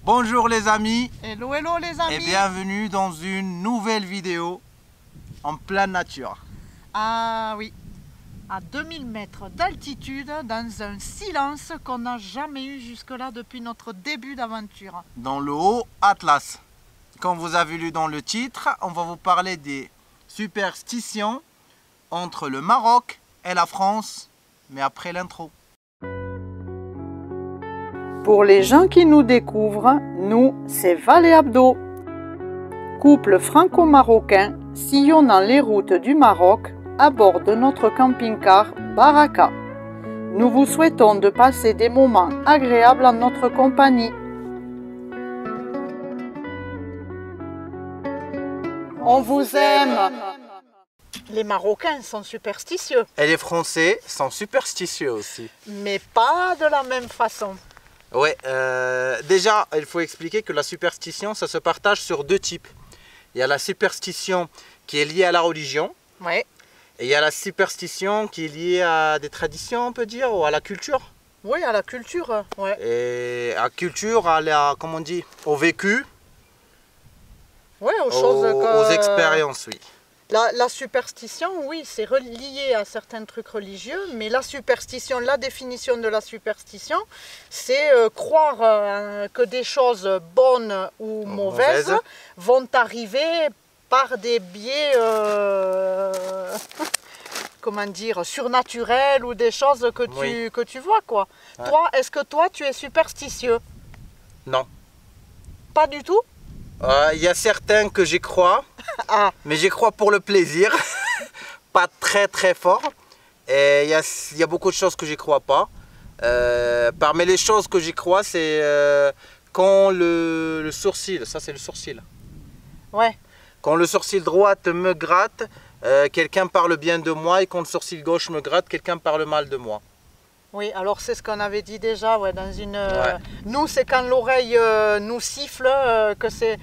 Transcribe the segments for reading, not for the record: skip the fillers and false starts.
Bonjour les amis. Hello, hello les amis. Et bienvenue dans une nouvelle vidéo en pleine nature. Ah oui, à 2000 mètres d'altitude, dans un silence qu'on n'a jamais eu jusque-là depuis notre début d'aventure. Dans le haut Atlas. Comme vous avez lu dans le titre, on va vous parler des superstitions entre le Maroc et la France, mais après l'intro. Pour les gens qui nous découvrent, nous, c'est Val et Abdo. Couple franco-marocain sillonnant les routes du Maroc à bord de notre camping-car Baraka. Nous vous souhaitons de passer des moments agréables en notre compagnie. On vous aime. Les Marocains sont superstitieux. Et les Français sont superstitieux aussi. Mais pas de la même façon. Ouais, déjà, il faut expliquer que la superstition, ça se partage sur deux types. Il y a la superstition qui est liée à la religion. Ouais. Et il y a la superstition qui est liée à des traditions, on peut dire, ou à la culture. Oui, à la culture, ouais. Et à la culture, à la, comment on dit, au vécu. Oui, aux choses aux expériences, oui. La superstition, oui, c'est relié à certains trucs religieux, mais la superstition, la définition de la superstition, c'est croire que des choses bonnes ou mauvaises vont arriver par des biais, comment dire, surnaturels ou des choses que tu vois, quoi. Ouais. Toi, est-ce que toi, tu es superstitieux? Non. Pas du tout? Il y a certains que j'y crois, mais j'y crois pour le plaisir, pas très fort. Et il y a beaucoup de choses que j'y crois pas. Parmi les choses que j'y crois, c'est quand le sourcil, ça c'est le sourcil. Ouais. Quand le sourcil droit me gratte, quelqu'un parle bien de moi, et quand le sourcil gauche me gratte, quelqu'un parle mal de moi. Oui, alors c'est ce qu'on avait dit déjà, ouais, dans une... Nous, c'est quand l'oreille nous siffle que c'est...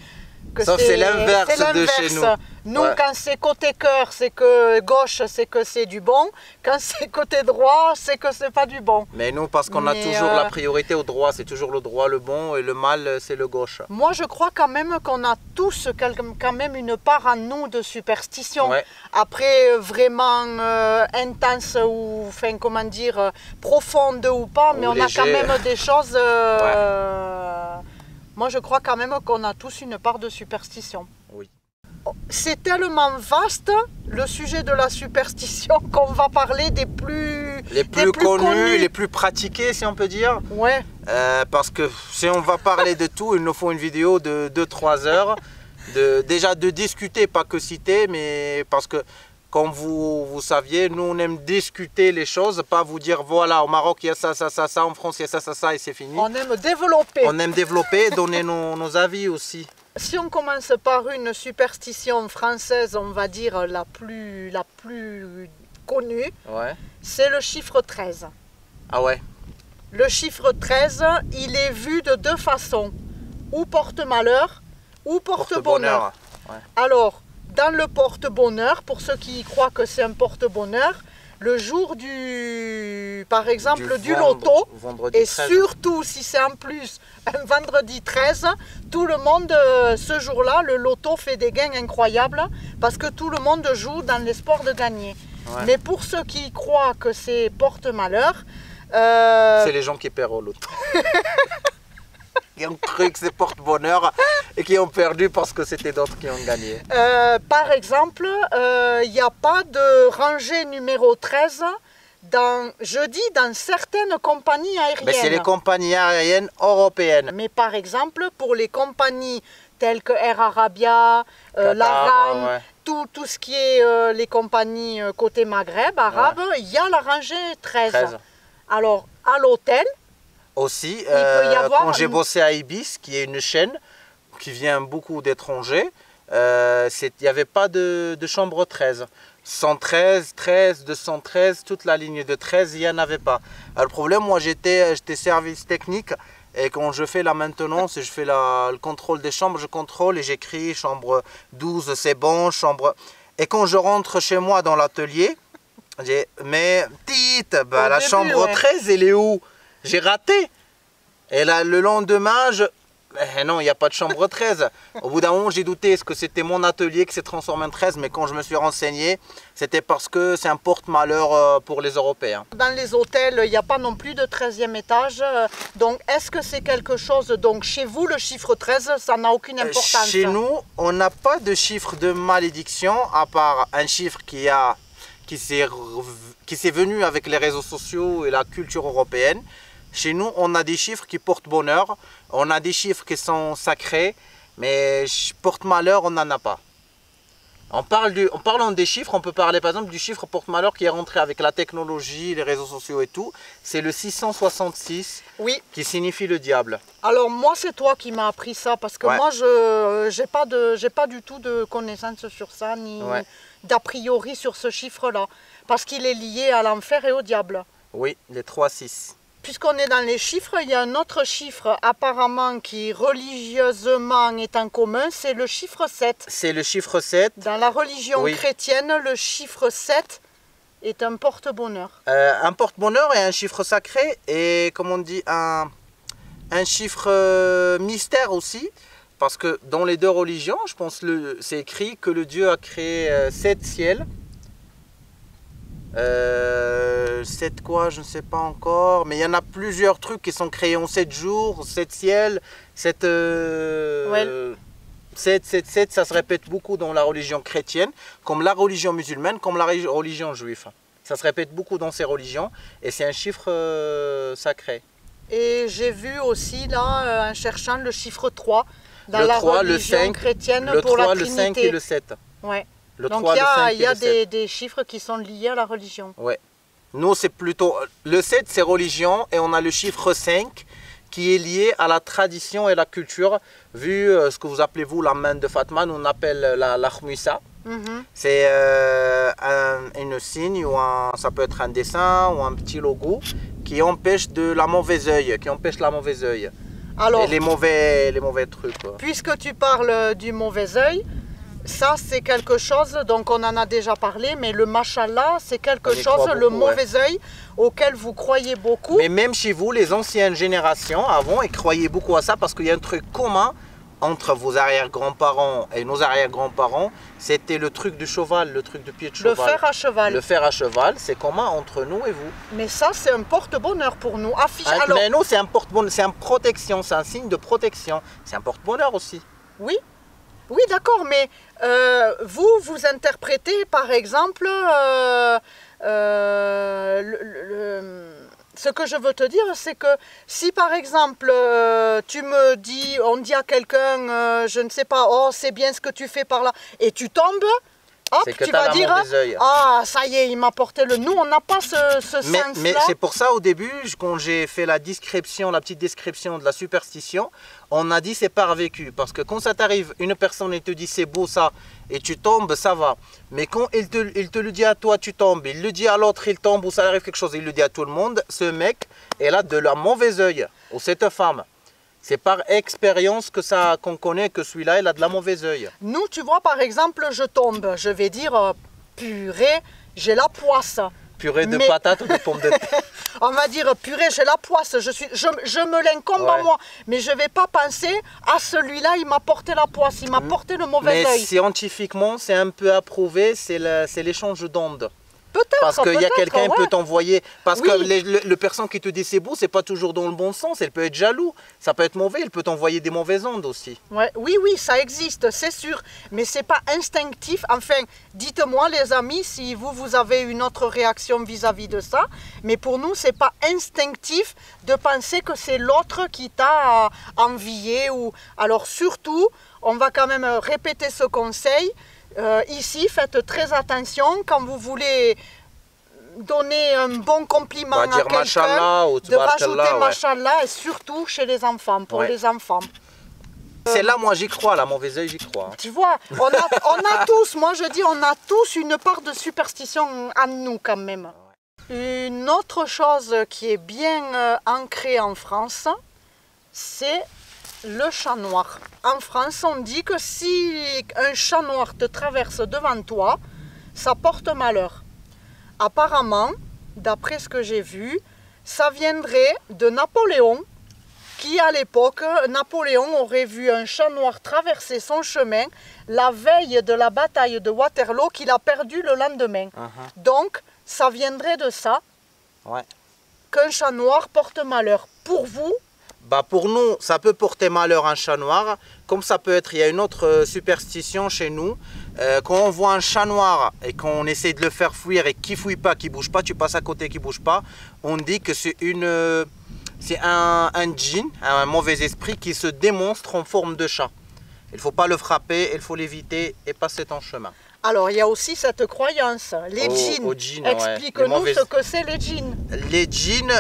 Ça, c'est l'inverse de chez nous. Nous, quand c'est côté cœur, c'est que gauche, c'est que c'est du bon. Quand c'est côté droit, c'est que c'est pas du bon. Mais nous, parce qu'on a toujours la priorité au droit, c'est toujours le droit, le bon, et le mal, c'est le gauche. Moi, je crois quand même qu'on a tous quand même une part en nous de superstition. Ouais. Après, vraiment intense ou, enfin, comment dire, profonde ou pas, mais on a quand même des choses... Moi, je crois quand même qu'on a tous une part de superstition. Oui. C'est tellement vaste, le sujet de la superstition, qu'on va parler des plus connus, les plus pratiqués, si on peut dire. Ouais. Parce que si on va parler de tout, il nous faut une vidéo de 2-3 heures. Déjà de discuter, pas que citer, mais parce que, comme vous saviez, nous on aime discuter les choses, pas vous dire voilà, au Maroc il y a ça, en France il y a ça et c'est fini. On aime développer. On aime développer, donner nos avis aussi. Si on commence par une superstition française, on va dire la plus connue, c'est le chiffre 13. Ah ouais. Le chiffre 13, il est vu de deux façons, ou porte-malheur, ou porte-bonheur. Ouais. Alors, dans le porte-bonheur, pour ceux qui croient que c'est un porte-bonheur, le jour par exemple, du loto, et 13. Surtout si c'est en plus un vendredi 13, tout le monde, ce jour-là, le loto fait des gains incroyables parce que tout le monde joue dans l'espoir de gagner. Ouais. Mais pour ceux qui croient que c'est porte-malheur... C'est les gens qui perdent au loto. Qui ont cru que c'est porte-bonheur et qui ont perdu parce que c'était d'autres qui ont gagné. Par exemple, il n'y a pas de rangée numéro 13 dans certaines compagnies aériennes. Mais c'est les compagnies aériennes européennes. Mais par exemple, pour les compagnies telles que Air Arabia, l'Aram, tout ce qui est les compagnies côté Maghreb, arabe, il y a la rangée 13. Alors, à l'hôtel, aussi, quand j'ai bossé à Ibis, qui est une chaîne qui vient beaucoup d'étrangers, il n'y avait pas de chambre 13. 113, 13, 213, toute la ligne de 13, il n'y en avait pas. Alors, le problème, moi j'étais service technique et quand je fais la maintenance et je fais le contrôle des chambres, je contrôle et j'écris chambre 12, c'est bon, chambre... Et quand je rentre chez moi dans l'atelier, j'ai mais petite, la chambre 13, elle est où? J'ai raté. Et là, le lendemain, Non, il n'y a pas de chambre 13. Au bout d'un moment, j'ai douté, est-ce que c'était mon atelier qui s'est transformé en 13, mais quand je me suis renseigné, c'était parce que c'est un porte-malheur pour les Européens. Dans les hôtels, il n'y a pas non plus de 13e étage. Donc, est-ce que c'est quelque chose... Donc, chez vous, le chiffre 13, ça n'a aucune importance? Chez nous, on n'a pas de chiffre de malédiction, à part un chiffre qui s'est venu avec les réseaux sociaux et la culture européenne. Chez nous, on a des chiffres qui portent bonheur, on a des chiffres qui sont sacrés, mais porte-malheur, on n'en a pas. En parlant des chiffres, on peut parler par exemple du chiffre porte-malheur qui est rentré avec la technologie, les réseaux sociaux et tout. C'est le 666, oui, qui signifie le diable. Alors moi, c'est toi qui m'as appris ça, parce que moi, j'ai pas du tout de connaissances sur ça, ni d'a priori sur ce chiffre-là, parce qu'il est lié à l'enfer et au diable. Oui, les 3-6. Puisqu'on est dans les chiffres, il y a un autre chiffre apparemment qui religieusement est en commun, c'est le chiffre 7. C'est le chiffre 7. Dans la religion chrétienne, le chiffre 7 est un porte-bonheur. Un porte-bonheur et un chiffre sacré et, comme on dit, un chiffre mystère aussi. Parce que dans les deux religions, je pense c'est écrit que le Dieu a créé 7 ciels. 7 quoi, je ne sais pas encore, mais il y en a plusieurs trucs qui sont créés en 7 jours, 7 ciels, 7, 7, ça se répète beaucoup dans la religion chrétienne, comme la religion musulmane, comme la religion juive. Ça se répète beaucoup dans ces religions et c'est un chiffre sacré. Et j'ai vu aussi là, en cherchant le chiffre 3, dans la religion chrétienne pour la Trinité. Le 5 et le 7. Ouais. Le donc 3, il y a des chiffres qui sont liés à la religion. Ouais. Nous, c'est plutôt... Le 7, c'est religion, et on a le chiffre 5 qui est lié à la tradition et la culture, vu ce que vous appelez, vous, la main de Fatma, nous on appelle la khmisa. C'est un signe, ou ça peut être un dessin, ou un petit logo, qui empêche la mauvaise œil, Alors, et les mauvais trucs. Quoi. Puisque tu parles du mauvais œil, ça c'est quelque chose, donc on en a déjà parlé, mais le machallah c'est quelque chose, le mauvais œil auquel vous croyez beaucoup. Mais même chez vous, les anciennes générations avant, ils croyaient beaucoup à ça parce qu'il y a un truc commun entre vos arrière-grands-parents et nos arrière-grands-parents, c'était le truc du cheval, le truc du pied de cheval. Le fer à cheval. Le fer à cheval, c'est commun entre nous et vous. Mais ça c'est un porte-bonheur pour nous. Alors... Mais non, c'est un porte-bonheur, c'est une protection, c'est un signe de protection. C'est un porte-bonheur aussi. Oui. Oui, d'accord, mais vous interprétez, par exemple, ce que je veux te dire, c'est que si, par exemple, on dit à quelqu'un, je ne sais pas, oh, c'est bien ce que tu fais par là, et tu tombes, hop, tu vas dire, ah, ça y est, il m'a porté le... Nous, on n'a pas ce sens-là. Mais c'est pour ça, au début, quand j'ai fait la petite description de la superstition, on a dit c'est par vécu. Parce que quand ça t'arrive, une personne te dit c'est beau ça, et tu tombes, ça va. Mais quand il te le dit à toi, tu tombes, il le dit à l'autre, il tombe, ou ça arrive quelque chose, il le dit à tout le monde, ce mec, est là de la mauvaise œil, ou cette femme. C'est par expérience qu'on connaît que celui-là, il a de la mauvaise œil. Nous, tu vois, par exemple, je tombe, je vais dire, purée, j'ai la poisse. Purée de patates ou de pommes de terre. On va dire, purée, j'ai la poisse, je me l'incombe à moi. Mais je ne vais pas penser, à celui-là, il m'a porté la poisse, il m'a porté le mauvais œil. Mais scientifiquement, c'est un peu approuvé, c'est l'échange d'ondes. Peut-être. Parce qu'il y a quelqu'un qui peut t'envoyer. Parce que le personne qui te dit c'est beau, c'est pas toujours dans le bon sens. Elle peut être jaloux. Ça peut être mauvais. Il peut t'envoyer des mauvaises ondes aussi. Ouais, oui, ça existe, c'est sûr. Mais c'est pas instinctif. Enfin, dites-moi, les amis, si vous avez une autre réaction vis-à-vis de ça. Mais pour nous, c'est pas instinctif de penser que c'est l'autre qui t'a envié. Alors surtout, on va quand même répéter ce conseil. Ici, faites très attention quand vous voulez donner un bon compliment à quelqu'un, de rajouter machallah, et surtout chez les enfants, pour les enfants. C'est là, moi j'y crois, la mauvaise œil, j'y crois. Tu vois, on a tous, moi je dis, on a tous une part de superstition en nous quand même. Une autre chose qui est bien ancrée en France, c'est le chat noir. En France, on dit que si un chat noir te traverse devant toi, ça porte malheur. Apparemment, d'après ce que j'ai vu, ça viendrait de Napoléon, qu'à l'époque, Napoléon aurait vu un chat noir traverser son chemin la veille de la bataille de Waterloo qu'il a perdu le lendemain. Donc, ça viendrait de ça, qu'un chat noir porte malheur. Pour vous? Bah pour nous, ça peut porter malheur un chat noir, comme ça peut être, il y a une autre superstition chez nous, quand on voit un chat noir et qu'on essaie de le faire fuir et qu'il ne fouille pas, qu'il ne bouge pas, tu passes à côté, qu'il ne bouge pas, on dit que c'est un djinn, un mauvais esprit qui se démonstre en forme de chat. Il ne faut pas le frapper, il faut l'éviter et passer ton chemin. Alors, il y a aussi cette croyance, les djinns. Explique-nous ce que c'est les djinns. Les djinns,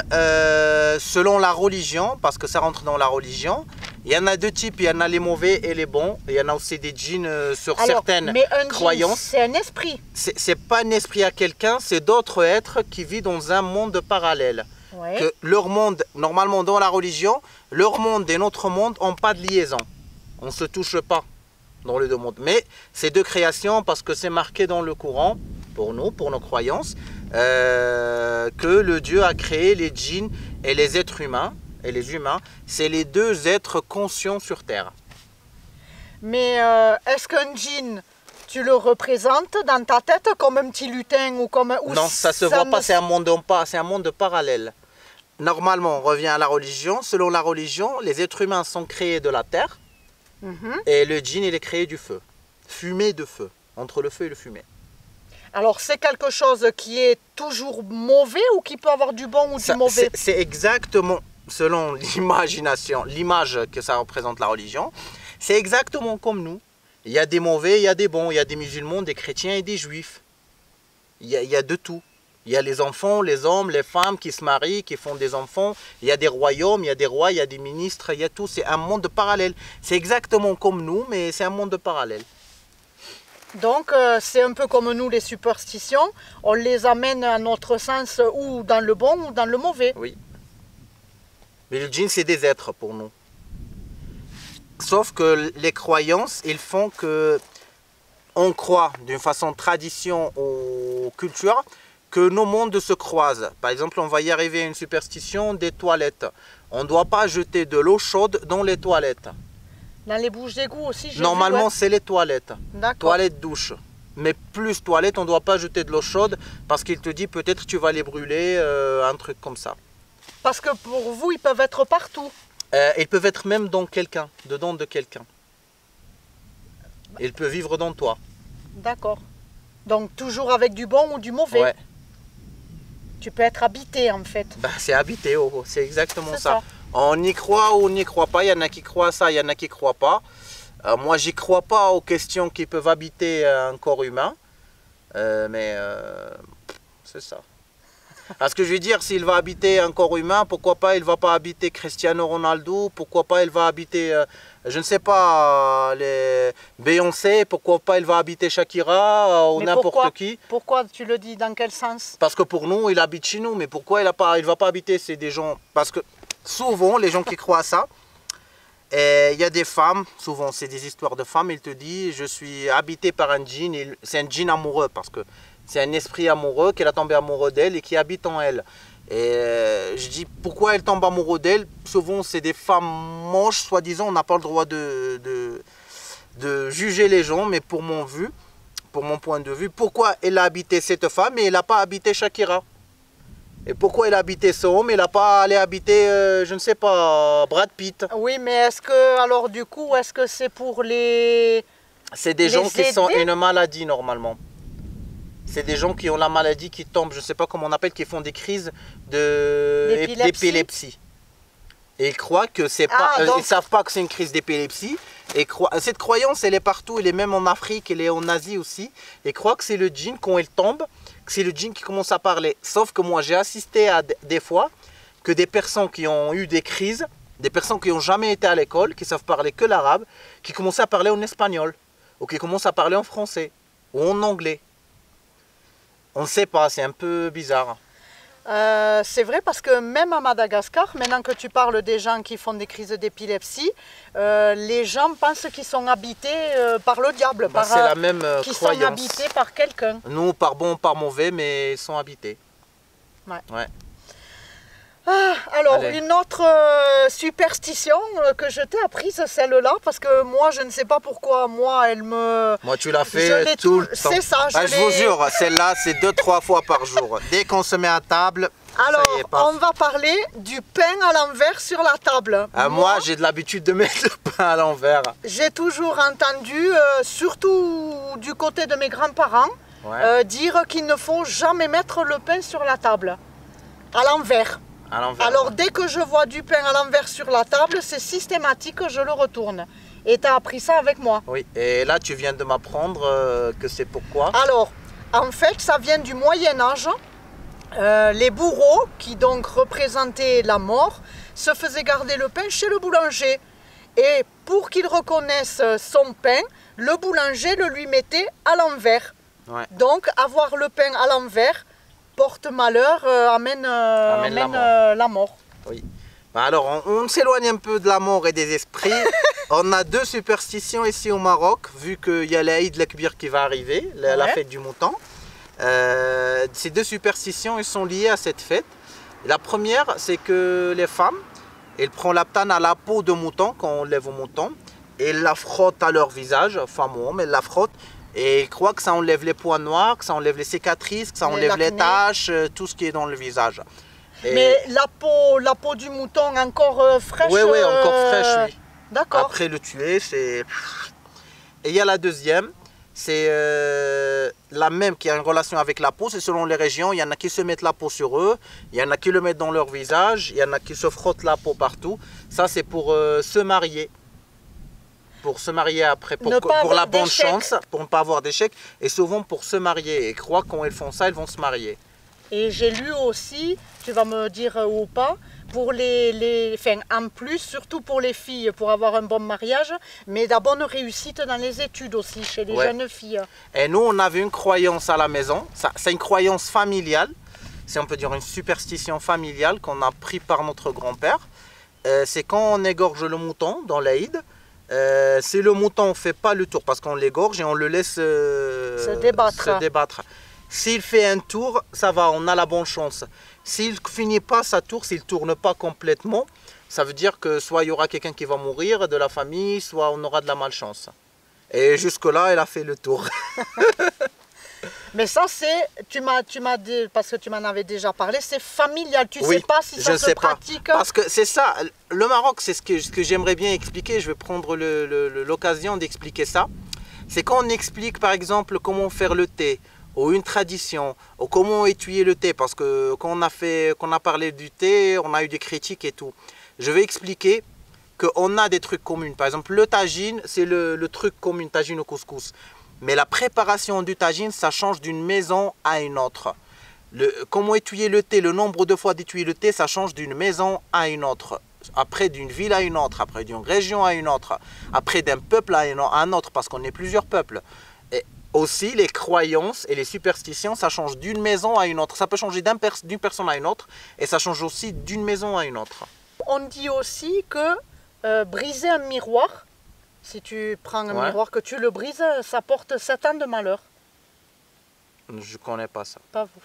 selon la religion, parce que ça rentre dans la religion, il y en a deux types, il y en a les mauvais et les bons. Il y en a aussi des djinns sur certaines croyances. C'est un esprit. C'est pas un esprit à quelqu'un, c'est d'autres êtres qui vivent dans un monde parallèle. Que leur monde, normalement dans la religion, leur monde et notre monde n'ont pas de liaison. On ne se touche pas dans les deux mondes. Mais c'est deux créations parce que c'est marqué dans le Coran, pour nous, pour nos croyances, que le Dieu a créé les djinns et les êtres humains. Et les humains, c'est les deux êtres conscients sur Terre. Mais est-ce qu'un djinn, tu le représentes dans ta tête comme un petit lutin ou comme... Non, ça ne se voit pas, c'est un monde parallèle. Normalement, on revient à la religion. Selon la religion, les êtres humains sont créés de la terre et le djinn, il est créé du feu. Fumée de feu, entre le feu et le fumet. Alors, c'est quelque chose qui est toujours mauvais ou qui peut avoir du bon ou du mauvais? C'est exactement, selon l'imagination, l'image que ça représente la religion, c'est exactement comme nous. Il y a des mauvais, il y a des bons, il y a des musulmans, des chrétiens et des juifs. Il y a de tout. Il y a les enfants, les hommes, les femmes qui se marient, qui font des enfants. Il y a des royaumes, il y a des rois, il y a des ministres, il y a tout. C'est un monde parallèle. C'est exactement comme nous, mais c'est un monde parallèle. Donc, c'est un peu comme nous, les superstitions. On les amène à notre sens ou dans le bon ou dans le mauvais. Oui. Mais le djinn, c'est des êtres pour nous. Sauf que les croyances, ils font que on croit d'une façon tradition ou culture que nos mondes se croisent. Par exemple, on va y arriver à une superstition des toilettes. On ne doit pas jeter de l'eau chaude dans les toilettes. Dans les bouches d'égout aussi, normalement, c'est les toilettes. D'accord. Toilettes, douche. Mais plus toilettes, on ne doit pas jeter de l'eau chaude parce qu'il te dit peut-être tu vas les brûler, un truc comme ça. Parce que pour vous, ils peuvent être partout. Ils peuvent être même dans quelqu'un, dedans de quelqu'un. Ils peuvent vivre dans toi. D'accord. Donc toujours avec du bon ou du mauvais. Ouais. Tu peux être habité en fait. Ben, c'est habité, c'est exactement ça. On y croit ou on n'y croit pas. Il y en a qui croient ça, il y en a qui ne croient pas. Moi, j'y crois pas aux questions qui peuvent habiter un corps humain. Mais c'est ça. Parce que je veux dire, s'il va habiter un corps humain, pourquoi pas il ne va pas habiter Cristiano Ronaldo, pourquoi pas il va habiter, je ne sais pas, les Beyoncé, pourquoi pas il va habiter Shakira ou n'importe qui. Pourquoi tu le dis, dans quel sens? Parce que pour nous, il habite chez nous, mais pourquoi il ne va pas habiter, c'est des gens... Parce que souvent, les gens qui croient à ça, il y a des femmes, souvent c'est des histoires de femmes, ils te disent, je suis habité par un djinn, c'est un djinn amoureux, parce que c'est un esprit amoureux, qu'elle a tombé amoureux d'elle et qui habite en elle. Et je dis, pourquoi elle tombe amoureux d'elle? Souvent, c'est des femmes moches, soi-disant, on n'a pas le droit de juger les gens, mais pour mon point de vue, pourquoi elle a habité cette femme et elle n'a pas habité Shakira? Et pourquoi elle a habité ce homme et elle n'a pas allé habiter, je ne sais pas, Brad Pitt? Oui, mais est-ce que, alors du coup, est-ce que c'est pour les... C'est des gens qui sont une maladie, normalement. C'est des gens qui ont la maladie, qui tombent, je ne sais pas comment on appelle, qui font des crises d'épilepsie. Et ils croient que c'est pas... Ils ne savent pas que c'est une crise d'épilepsie. Et cette croyance, elle est partout, elle est même en Afrique, elle est en Asie aussi. Et ils croient que c'est le djinn, quand il tombe, que c'est le djinn qui commence à parler. Sauf que moi, j'ai assisté à des fois que des personnes qui ont eu des crises, des personnes qui n'ont jamais été à l'école, qui savent parler que l'arabe, qui commencent à parler en espagnol, ou qui commencent à parler en français, ou en anglais. On ne sait pas, c'est un peu bizarre. C'est vrai parce que même à Madagascar, maintenant que tu parles des gens qui font des crises d'épilepsie, les gens pensent qu'ils sont habités par le diable, c'est la même croyance. Qu'ils sont habités par quelqu'un. Nous, par bon, par mauvais, mais ils sont habités. Ouais. Alors, allez. Une autre superstition que je t'ai apprise, celle-là, parce que moi, je ne sais pas pourquoi, moi, elle me... Moi, tu l'as fait tout le temps. C'est ça, je vous jure, celle-là, c'est 2-3 fois par jour. Dès qu'on se met à table... Alors, on va parler du pain à l'envers sur la table. Moi, j'ai de l'habitude de mettre le pain à l'envers. J'ai toujours entendu, surtout du côté de mes grands-parents, dire qu'il ne faut jamais mettre le pain sur la table, à l'envers. Alors, dès que je vois du pain à l'envers sur la table, c'est systématique que je le retourne. Et tu as appris ça avec moi. Oui, et là, tu viens de m'apprendre que c'est pourquoi. Alors, en fait, ça vient du Moyen-Âge. Les bourreaux, qui donc représentaient la mort, se faisaient garder le pain chez le boulanger. Et pour qu'il reconnaisse son pain, le boulanger le lui mettait à l'envers. Donc, avoir le pain à l'envers porte malheur, amène la mort. Oui. Alors, on s'éloigne un peu de la mort et des esprits. On a 2 superstitions ici au Maroc, vu qu'il y a l'Aïd el-Kbir qui va arriver, la fête du mouton. Ces 2 superstitions, elles sont liées à cette fête. La première, c'est que les femmes, elles prennent la ptane à la peau de mouton quand on lève au mouton, et elles la frottent à leur visage, femmes ou hommes, elles la frottent, et ils croient que ça enlève les points noirs, que ça enlève les cicatrices, que ça enlève les taches, tout ce qui est dans le visage. Et... Mais la peau du mouton encore fraîche? Oui, encore fraîche, oui. D'accord. Après le tuer, c'est... Et il y a la deuxième. C'est la même qui a une relation avec la peau, c'est selon les régions. Il y en a qui se mettent la peau sur eux, il y en a qui le mettent dans leur visage, il y en a qui se frottent la peau partout. Ça, c'est pour se marier. Pour se marier après, pour la bonne chance, pour ne pas avoir d'échec. Et souvent pour se marier. Et croient quand elles font ça, elles vont se marier. Et j'ai lu aussi, tu vas me dire ou pas, pour en plus, surtout pour les filles, pour avoir un bon mariage, mais la bonne réussite dans les études aussi, chez les jeunes filles. Et nous, on avait une croyance à la maison, c'est une croyance familiale, c'est on peut dire une superstition familiale qu'on a pris par notre grand-père. C'est quand on égorge le mouton dans l'Aïd, si le mouton ne fait pas le tour, parce qu'on l'égorge et on le laisse se débattre. S'il fait un tour, ça va, on a la bonne chance. S'il ne finit pas sa tour, s'il ne tourne pas complètement, ça veut dire que soit il y aura quelqu'un qui va mourir de la famille, soit on aura de la malchance. Et jusque-là, elle a fait le tour. Mais ça, c'est, tu m'as dit, parce que tu m'en avais déjà parlé, c'est familial. Tu ne sais pas si ça se pratique. Parce que c'est ça, le Maroc, c'est ce que j'aimerais bien expliquer. Je vais prendre l'occasion d'expliquer ça. C'est quand on explique, par exemple, comment faire le thé, ou une tradition, ou comment étuyer le thé, parce que quand on a parlé du thé, on a eu des critiques et tout. Je vais expliquer qu'on a des trucs communs. Par exemple, le tagine, c'est le truc commun, tagine au couscous. Mais la préparation du tagine, ça change d'une maison à une autre. Comment étuyer le thé, le nombre de fois d'étuyer le thé, ça change d'une maison à une autre. Après d'une ville à une autre, après d'une région à une autre, après d'un peuple à un autre, parce qu'on est plusieurs peuples. Aussi, les croyances et les superstitions, ça change d'une maison à une autre. Ça peut changer d'une personne à une autre et ça change aussi d'une maison à une autre. On dit aussi que briser un miroir, si tu prends un miroir, que tu le brises, ça porte 7 ans de malheur. Je ne connais pas ça. Pas vous.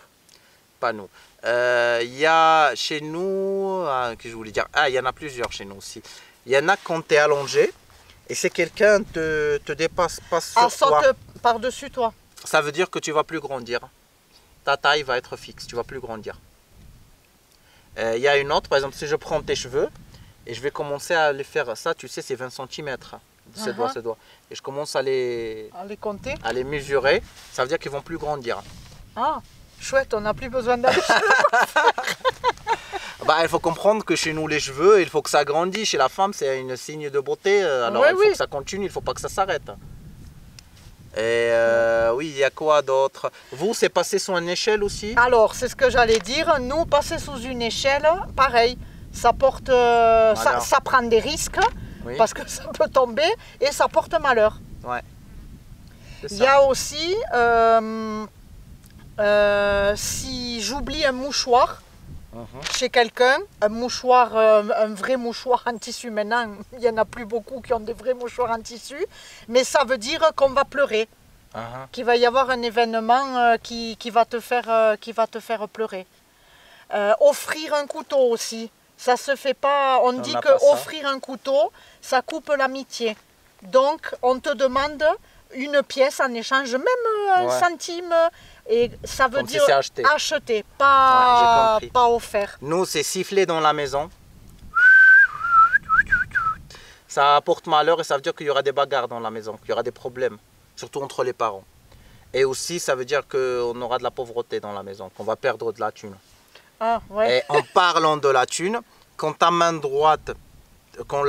Pas nous. Il y a chez nous, que je voulais dire, il y en a plusieurs chez nous aussi. Il y en a quand tu es allongé. Et si quelqu'un te dépasse sur toi, saute par-dessus toi. Ça veut dire que tu ne vas plus grandir. Ta taille va être fixe, tu ne vas plus grandir. Il y a une autre, par exemple, si je prends tes cheveux et je vais commencer à les faire ça, tu sais, c'est 20 cm, ce doigt. Et je commence à les compter, à les mesurer, ça veut dire qu'ils ne vont plus grandir. Ah, chouette, on n'a plus besoin d'aller chez il faut comprendre que chez nous, les cheveux, il faut que ça grandisse. Chez la femme, c'est un signe de beauté. Alors, il faut que ça continue, il ne faut pas que ça s'arrête. Et oui, il y a quoi d'autre? Vous, c'est passer sur une échelle aussi? Alors, c'est ce que j'allais dire. Nous, passer sous une échelle, pareil. Ça porte, ça prend des risques, parce que ça peut tomber, et ça porte malheur. Ouais. Il y a aussi, si j'oublie un mouchoir, chez quelqu'un, un mouchoir, un vrai mouchoir en tissu, maintenant il n'y en a plus beaucoup qui ont des vrais mouchoirs en tissu, mais ça veut dire qu'on va pleurer, qu'il va y avoir un événement qui va te faire pleurer. Offrir un couteau aussi. Ça se fait pas. On dit que offrir un couteau, ça coupe l'amitié. Donc, on te demande une pièce en échange, même un centime. Et ça veut dire acheter, pas offert. Nous, c'est siffler dans la maison. Ça apporte malheur et ça veut dire qu'il y aura des bagarres dans la maison, qu'il y aura des problèmes, surtout entre les parents. Et aussi, ça veut dire qu'on aura de la pauvreté dans la maison, qu'on va perdre de la thune. Ah, ouais. Et en parlant de la thune, quand ta main droite, quand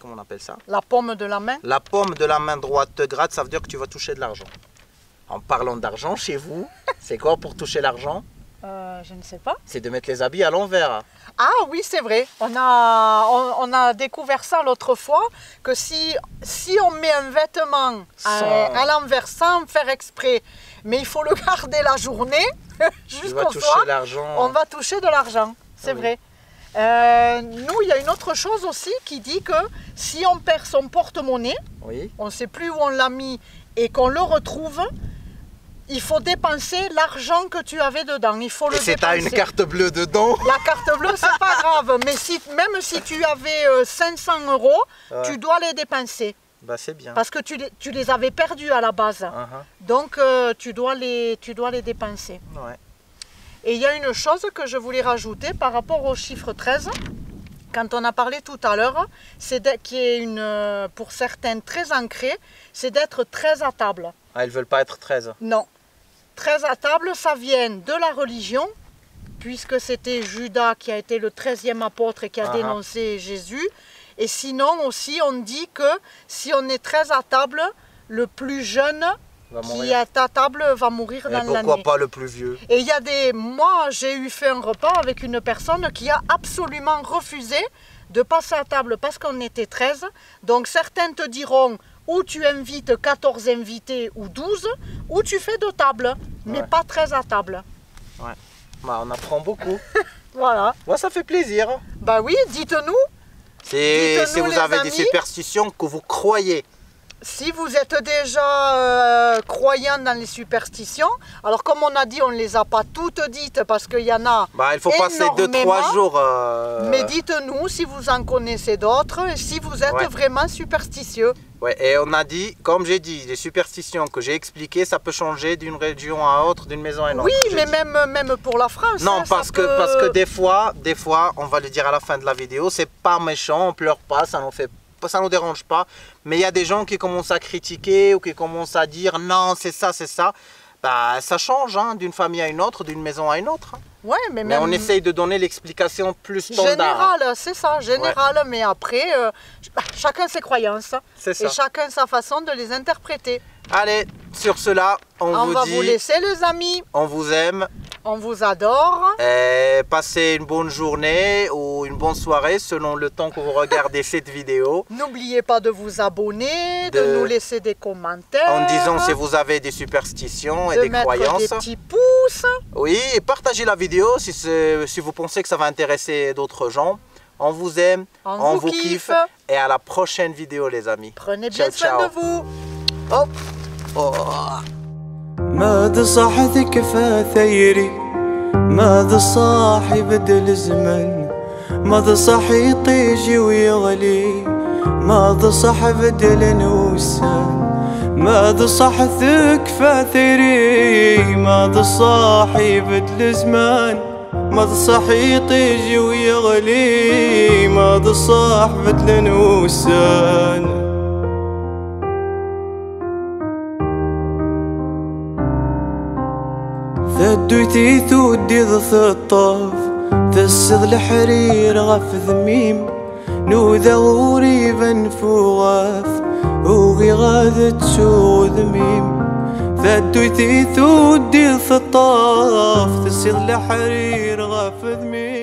comment on appelle ça? La paume de la main. La paume de la main droite te gratte, ça veut dire que tu vas toucher de l'argent. En parlant d'argent, chez vous, c'est quoi pour toucher l'argent? Je ne sais pas. C'est de mettre les habits à l'envers. Ah oui, c'est vrai. On a découvert ça l'autre fois, que si on met un vêtement à l'envers sans faire exprès, mais il faut le garder la journée, jusqu'au soir, on va toucher de l'argent. C'est vrai. Nous, il y a une autre chose aussi qui dit que si on perd son porte-monnaie, on ne sait plus où on l'a mis et qu'on le retrouve, il faut dépenser l'argent que tu avais dedans. Il faut le dépenser. Et si tu as une carte bleue dedans? La carte bleue, c'est pas grave. Mais même si tu avais 500 €, tu dois les dépenser. Bah, c'est bien. Parce que tu les avais perdus à la base. Donc, tu dois les dépenser. Ouais. Et il y a une chose que je voulais rajouter par rapport au chiffre 13. Quand on a parlé tout à l'heure, qui est pour certains très ancré, c'est d'être 13 à table. Ah, ils ne veulent pas être 13? Non. 13 à table, ça vient de la religion, puisque c'était Judas qui a été le 13e apôtre et qui a dénoncé Jésus. Et sinon aussi, on dit que si on est 13 à table, le plus jeune qui est à table va mourir dans l'année. Pourquoi pas le plus vieux? Et il y a moi, j'ai fait un repas avec une personne qui a absolument refusé de passer à table parce qu'on était 13. Donc certains te diront, ou tu invites 14 invités ou 12, ou tu fais 2 tables, mais pas 13 à table. Ouais. Bah, on apprend beaucoup. Voilà. Moi, ça fait plaisir. Bah oui, dites-nous. Si vous avez des superstitions que vous croyez. Si vous êtes déjà croyant dans les superstitions, alors comme on a dit, on ne les a pas toutes dites parce qu'il y en a il faut passer 2-3 jours. Mais dites-nous si vous en connaissez d'autres et si vous êtes vraiment superstitieux. Ouais, et on a dit, comme j'ai dit, les superstitions que j'ai expliquées, ça peut changer d'une région à autre, d'une maison à une autre. Oui, mais même pour la France. Non, parce que des fois, on va le dire à la fin de la vidéo, c'est pas méchant, on pleure pas, ça nous dérange pas, mais il y a des gens qui commencent à critiquer ou qui commencent à dire non, c'est ça, bah, ça change d'une famille à une autre, d'une maison à une autre. Ouais, mais on essaye de donner l'explication plus standard. Générale, c'est ça, générale, mais après, chacun ses croyances et chacun sa façon de les interpréter. Allez, sur cela, on va vous laisser les amis. On vous aime. On vous adore. Et passez une bonne journée ou une bonne soirée selon le temps que vous regardez cette vidéo. N'oubliez pas de vous abonner, de nous laisser des commentaires. En disant si vous avez des superstitions et des croyances. Des petits pouces. Oui, et partagez la vidéo si vous pensez que ça va intéresser d'autres gens. On vous aime, on vous kiffe. Et à la prochaine vidéo les amis. Prenez bien soin de vous. Hop. ماذا صاحتك فثيري ماذا صاحي بدل الزمن ماذا صاحي يطيجي ويغلي ماذا صاحي بدل نوسان ماذا صاحتك فثيري ماذا صاحي بدل الزمان ماذا صاحي يطيجي ويغلي ماذا صاح بدل نوسان ثدوتي ثودي ذث الطاف ثسض الحرير غف ذميم نوذا غريبا فوغاف وغي غاذت شو ذميم ثدوتي ثودي ذث الطاف ثسض الحرير غف ذميم